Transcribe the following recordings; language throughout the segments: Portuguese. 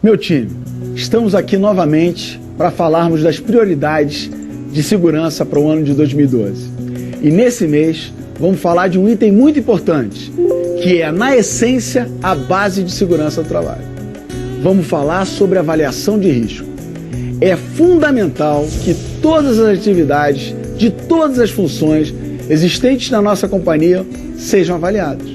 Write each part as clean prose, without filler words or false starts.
Meu time, estamos aqui novamente para falarmos das prioridades de segurança para o ano de 2012. E nesse mês vamos falar de um item muito importante, que é, na essência, a base de segurança do trabalho. Vamos falar sobre avaliação de risco. É fundamental que todas as atividades de todas as funções existentes na nossa companhia sejam avaliadas,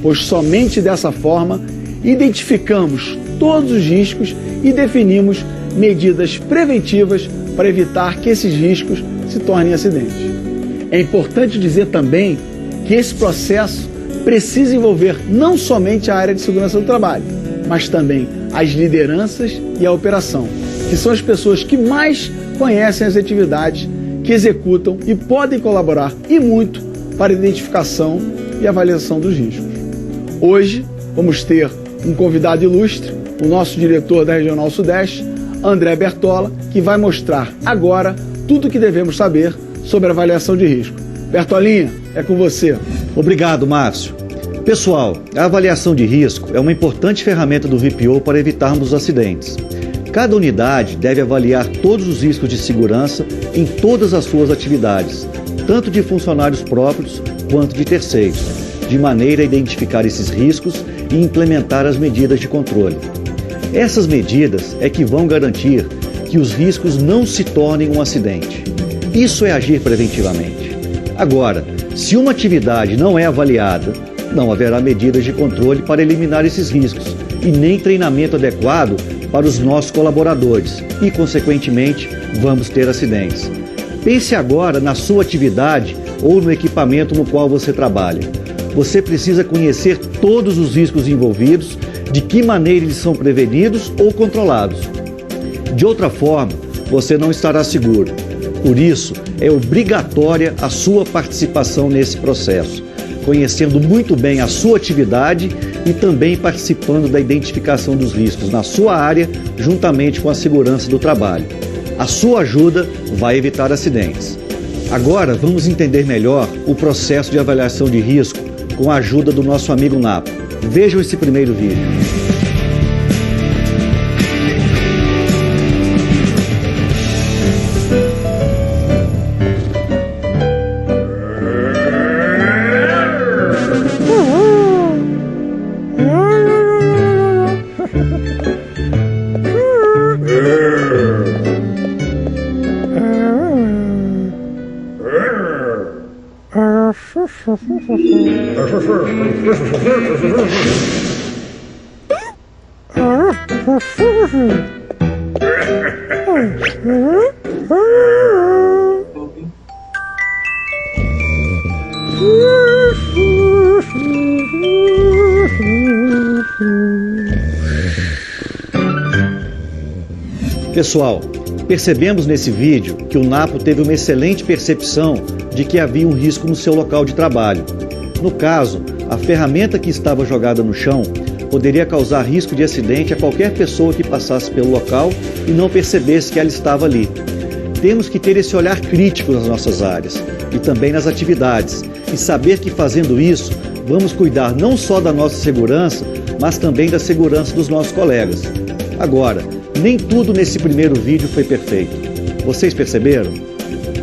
pois somente dessa forma identificamos todos os riscos e definimos medidas preventivas para evitar que esses riscos se tornem acidentes. É importante dizer também que esse processo precisa envolver não somente a área de segurança do trabalho, mas também as lideranças e a operação, que são as pessoas que mais conhecem as atividades que executam e podem colaborar e muito para a identificação e avaliação dos riscos. Hoje vamos ter um convidado ilustre, o nosso diretor da Regional Sudeste, André Bertola, que vai mostrar agora tudo o que devemos saber sobre a avaliação de risco. Bertolinha, é com você. Obrigado, Márcio. Pessoal, a avaliação de risco é uma importante ferramenta do VPO para evitarmos acidentes. Cada unidade deve avaliar todos os riscos de segurança em todas as suas atividades, tanto de funcionários próprios quanto de terceiros, de maneira a identificar esses riscos e implementar as medidas de controle. Essas medidas é que vão garantir que os riscos não se tornem um acidente. Isso é agir preventivamente. Agora, se uma atividade não é avaliada, não haverá medidas de controle para eliminar esses riscos e nem treinamento adequado para os nossos colaboradores e, consequentemente, vamos ter acidentes. Pense agora na sua atividade ou no equipamento no qual você trabalha. Você precisa conhecer todos os riscos envolvidos, de que maneira eles são prevenidos ou controlados. De outra forma, você não estará seguro. Por isso, é obrigatória a sua participação nesse processo, conhecendo muito bem a sua atividade e também participando da identificação dos riscos na sua área, juntamente com a segurança do trabalho. A sua ajuda vai evitar acidentes. Agora, vamos entender melhor o processo de avaliação de risco com a ajuda do nosso amigo Napo. Vejam esse primeiro vídeo. Pessoal, percebemos nesse vídeo que o Napo teve uma excelente percepção de que havia um risco no seu local de trabalho. No caso, a ferramenta que estava jogada no chão poderia causar risco de acidente a qualquer pessoa que passasse pelo local e não percebesse que ela estava ali. Temos que ter esse olhar crítico nas nossas áreas e também nas atividades e saber que fazendo isso, vamos cuidar não só da nossa segurança, mas também da segurança dos nossos colegas. Agora, nem tudo nesse primeiro vídeo foi perfeito. Vocês perceberam?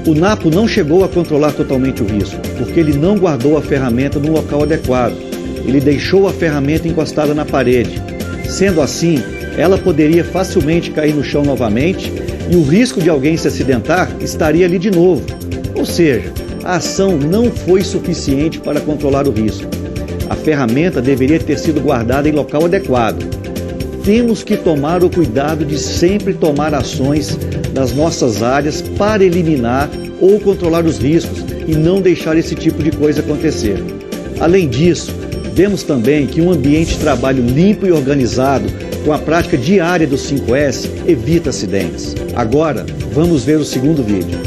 O Napo não chegou a controlar totalmente o risco, porque ele não guardou a ferramenta no local adequado. Ele deixou a ferramenta encostada na parede. Sendo assim, ela poderia facilmente cair no chão novamente e o risco de alguém se acidentar estaria ali de novo. Ou seja, a ação não foi suficiente para controlar o risco. A ferramenta deveria ter sido guardada em local adequado. Temos que tomar o cuidado de sempre tomar ações nas nossas áreas para eliminar ou controlar os riscos e não deixar esse tipo de coisa acontecer. Além disso, vemos também que um ambiente de trabalho limpo e organizado, com a prática diária dos 5S, evita acidentes. Agora, vamos ver o segundo vídeo.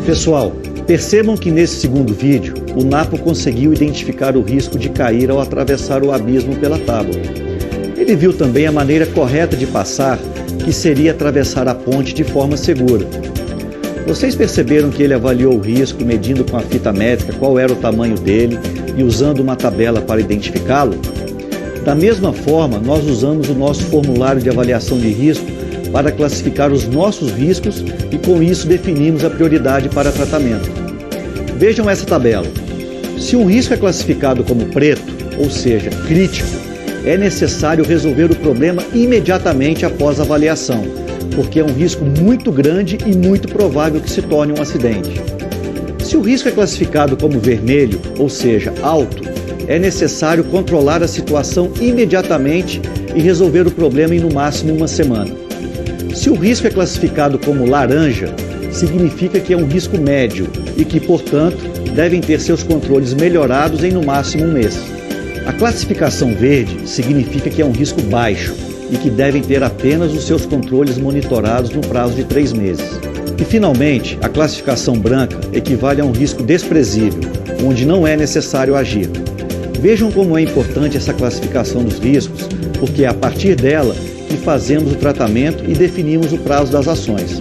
Pessoal, percebam que nesse segundo vídeo, o Napo conseguiu identificar o risco de cair ao atravessar o abismo pela tábua. Ele viu também a maneira correta de passar, que seria atravessar a ponte de forma segura. Vocês perceberam que ele avaliou o risco medindo com a fita métrica qual era o tamanho dele e usando uma tabela para identificá-lo? Da mesma forma, nós usamos o nosso formulário de avaliação de risco para classificar os nossos riscos e com isso definimos a prioridade para tratamento. Vejam essa tabela. Se um risco é classificado como preto, ou seja, crítico, é necessário resolver o problema imediatamente após a avaliação, porque é um risco muito grande e muito provável que se torne um acidente. Se o risco é classificado como vermelho, ou seja, alto, é necessário controlar a situação imediatamente e resolver o problema em no máximo uma semana. Se o risco é classificado como laranja, significa que é um risco médio e que, portanto, devem ter seus controles melhorados em no máximo um mês. A classificação verde significa que é um risco baixo e que devem ter apenas os seus controles monitorados no prazo de 3 meses. E, finalmente, a classificação branca equivale a um risco desprezível, onde não é necessário agir. Vejam como é importante essa classificação dos riscos, porque é a partir dela que fazemos o tratamento e definimos o prazo das ações.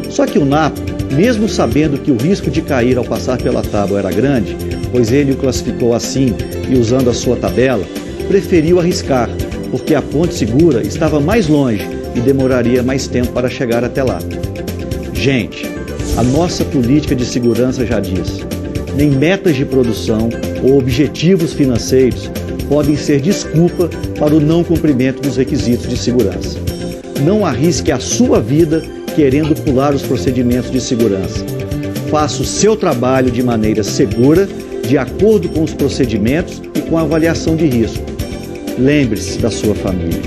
Só que o Napo, mesmo sabendo que o risco de cair ao passar pela tábua era grande, pois ele o classificou assim e usando a sua tabela, preferiu arriscar, porque a ponte segura estava mais longe e demoraria mais tempo para chegar até lá. Gente, a nossa política de segurança já diz: nem metas de produção ou objetivos financeiros podem ser desculpa para o não cumprimento dos requisitos de segurança. Não arrisque a sua vida querendo pular os procedimentos de segurança. Faça o seu trabalho de maneira segura, de acordo com os procedimentos e com a avaliação de risco. Lembre-se da sua família.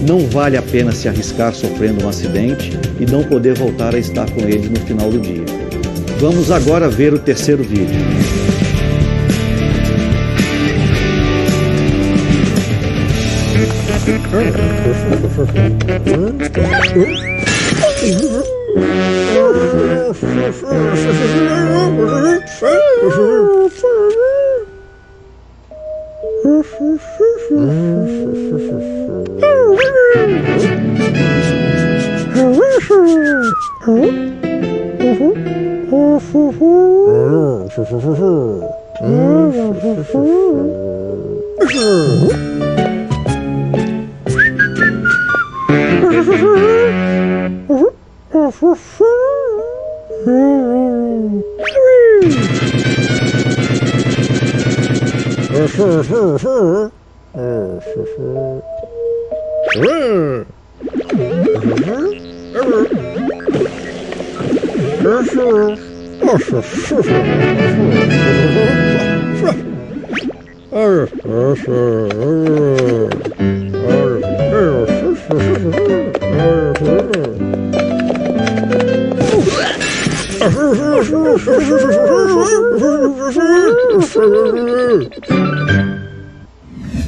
Não vale a pena se arriscar sofrendo um acidente e não poder voltar a estar com eles no final do dia. Vamos agora ver o terceiro vídeo.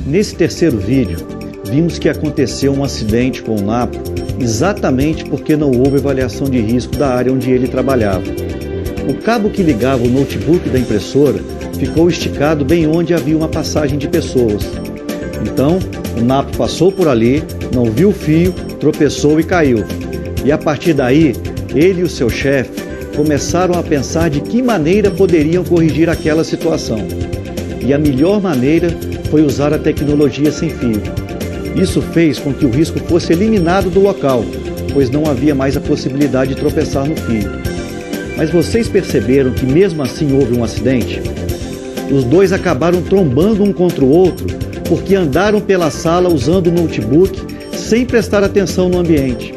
Nesse terceiro vídeo, vimos que aconteceu um acidente com o Napo exatamente porque não houve avaliação de risco da área onde ele trabalhava. O cabo que ligava o notebook da impressora ficou esticado bem onde havia uma passagem de pessoas. Então, o Napo passou por ali, não viu o fio, tropeçou e caiu. E a partir daí, ele e o seu chefe começaram a pensar de que maneira poderiam corrigir aquela situação. E a melhor maneira foi usar a tecnologia sem fio. Isso fez com que o risco fosse eliminado do local, pois não havia mais a possibilidade de tropeçar no fio. Mas vocês perceberam que mesmo assim houve um acidente? Os dois acabaram trombando um contra o outro porque andaram pela sala usando o notebook sem prestar atenção no ambiente.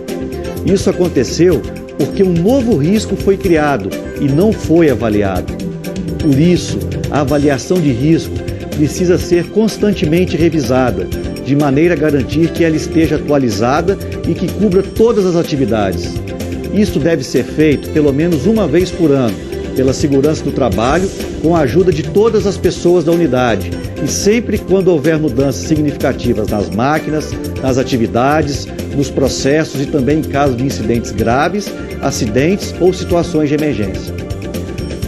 Isso aconteceu porque um novo risco foi criado e não foi avaliado. Por isso, a avaliação de risco precisa ser constantemente revisada, de maneira a garantir que ela esteja atualizada e que cubra todas as atividades. Isso deve ser feito pelo menos uma vez por ano, pela segurança do trabalho com a ajuda de todas as pessoas da unidade e sempre quando houver mudanças significativas nas máquinas, nas atividades, nos processos e também em caso de incidentes graves, acidentes ou situações de emergência.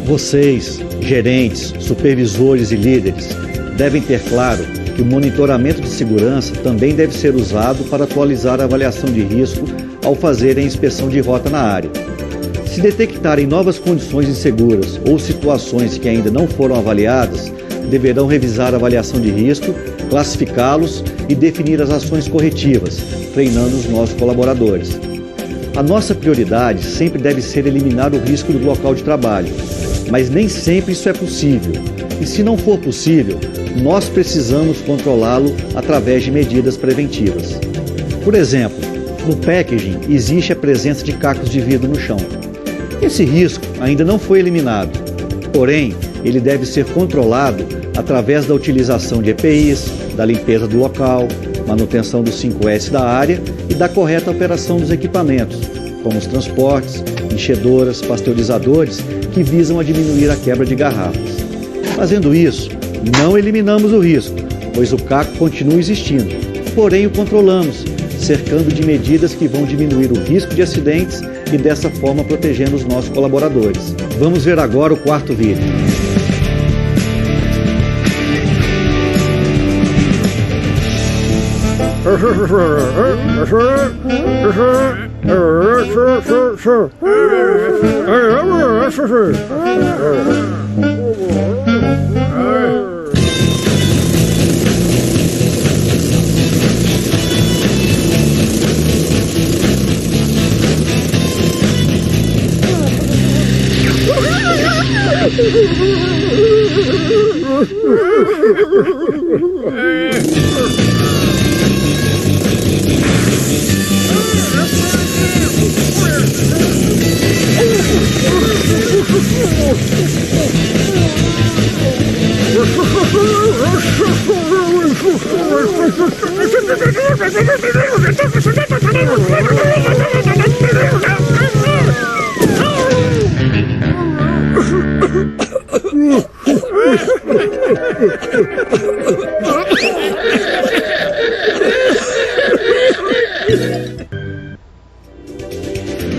Vocês, gerentes, supervisores e líderes, devem ter claro que o monitoramento de segurança também deve ser usado para atualizar a avaliação de risco ao fazerem a inspeção de rota na área. Se detectarem novas condições inseguras ou situações que ainda não foram avaliadas, deverão revisar a avaliação de risco, classificá-los e definir as ações corretivas, treinando os nossos colaboradores. A nossa prioridade sempre deve ser eliminar o risco do local de trabalho, mas nem sempre isso é possível. E se não for possível, nós precisamos controlá-lo através de medidas preventivas. Por exemplo, no packaging existe a presença de cacos de vidro no chão. Esse risco ainda não foi eliminado, porém, ele deve ser controlado através da utilização de EPIs, da limpeza do local, manutenção dos 5S da área e da correta operação dos equipamentos, como os transportes, enchedoras, pasteurizadores, que visam a diminuir a quebra de garrafas. Fazendo isso, não eliminamos o risco, pois o caco continua existindo, porém o controlamos, cercando de medidas que vão diminuir o risco de acidentes e dessa forma protegendo os nossos colaboradores. Vamos ver agora o quarto vídeo.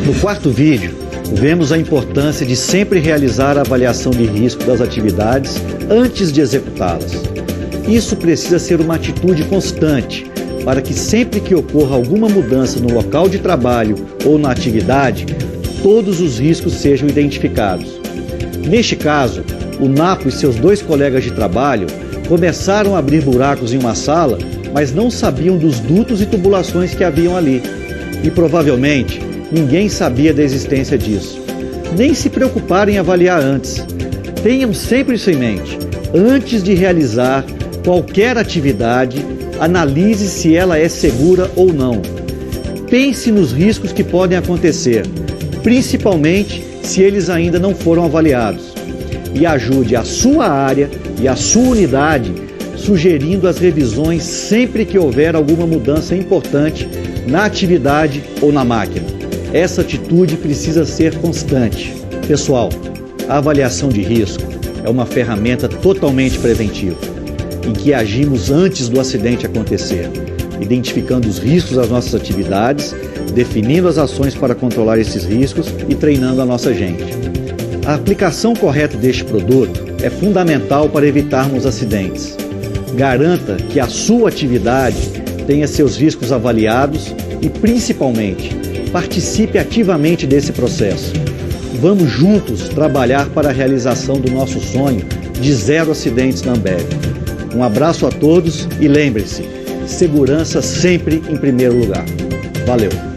No quarto vídeo, vemos a importância de sempre realizar a avaliação de risco das atividades antes de executá-las. Isso precisa ser uma atitude constante, para que sempre que ocorra alguma mudança no local de trabalho ou na atividade, todos os riscos sejam identificados. Neste caso, o Napo e seus 2 colegas de trabalho começaram a abrir buracos em uma sala, mas não sabiam dos dutos e tubulações que haviam ali. E provavelmente, ninguém sabia da existência disso. Nem se preocuparam em avaliar antes. Tenham sempre isso em mente. Antes de realizar qualquer atividade, analise se ela é segura ou não. Pense nos riscos que podem acontecer, principalmente se eles ainda não foram avaliados. E ajude a sua área e a sua unidade, sugerindo as revisões sempre que houver alguma mudança importante na atividade ou na máquina. Essa atitude precisa ser constante. Pessoal, a avaliação de risco é uma ferramenta totalmente preventiva, em que agimos antes do acidente acontecer, identificando os riscos das nossas atividades, definindo as ações para controlar esses riscos e treinando a nossa gente. A aplicação correta deste produto é fundamental para evitarmos acidentes. Garanta que a sua atividade tenha seus riscos avaliados e, principalmente, participe ativamente desse processo. Vamos juntos trabalhar para a realização do nosso sonho de 0 acidentes na Ambev. Um abraço a todos e lembre-se, segurança sempre em primeiro lugar. Valeu!